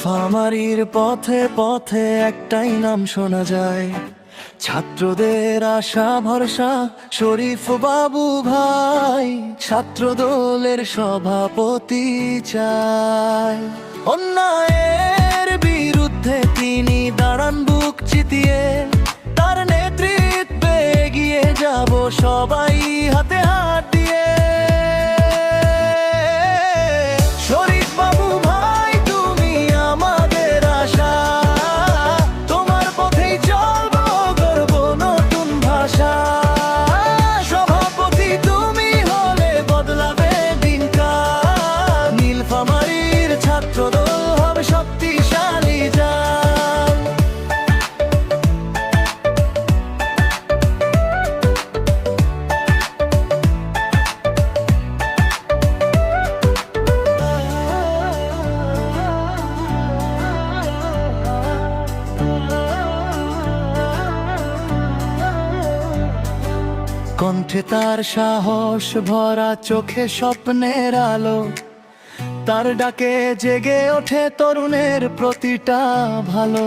নীলফামারীর পথে পথে একটাই নাম শোনা যায়, ছাত্রদের আশা ভরসা শরীফ বাবু ভাই। ছাত্রদলের সভাপতি চায়, অন্যায়ের বিরুদ্ধে তিনি দাঁড়ান বুক চিতিয়ে। তার নেতৃত্বে এগিয়ে যাব সবাই হাতে হাত দিয়ে। শরীফ বাবু ভাই তুমি আমাদের আশা, তোমার পথেই চলবো গর্ব নতুন ভাষা। সভাপতি তুমি হলে বদলাবে দিনকাল, নীলফামারীর ছাত্রদল হবে শক্তিশালী জাল। কণ্ঠে তার সাহস ভরা, চোখে স্বপ্নের আলো। তার ডাকে জেগে ওঠে তরুণের প্রতিটা ভালো।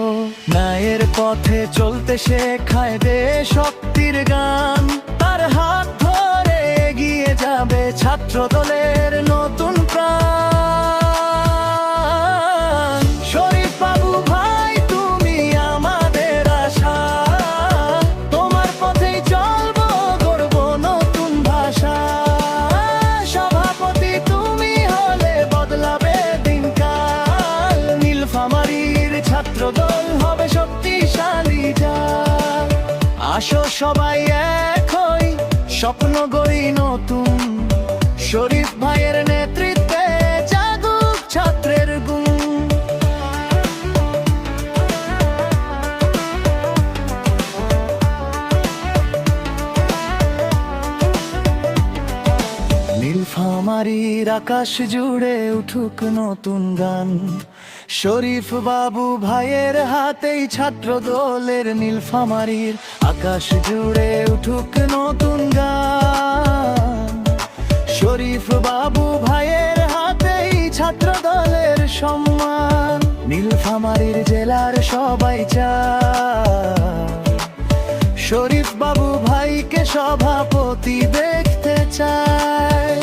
ন্যায়ের পথে চলতে শেখায় দেশ শক্তির গান। তার হাত ধরে এগিয়ে যাবে ছাত্রদলের নতুন প্রাণ। শরীফ বাবু ভাই তুমি আমাদের আশা, তোমার পথেই চলবো গর্ব নতুন ভাষা। সভাপতি তুমি হলে বদলাবে দিনকাল, নীলফামারীর ছাত্রদল হবে শক্তিশালী জাল। আসো সবাই এক হই, স্বপ্ন গড়ি নতুন। শরীফ ভাইয়ের নেতৃত্বে জাগুক ছাত্রের গুণ। নীলফামারীর আকাশ জুড়ে উঠুক নতুন গান। শরীফ বাবু ভাইয়ের হাতেই ছাত্রদলের নীলফামারীর আকাশ জুড়ে উঠুক নতুন গান। শরীফ বাবু ভাইয়ের হাতেই ছাত্রদলের সম্মান। নীলফামারীর জেলার সবাই চায়, শরীফ বাবু ভাইকে সভাপতি দেখতে চায়।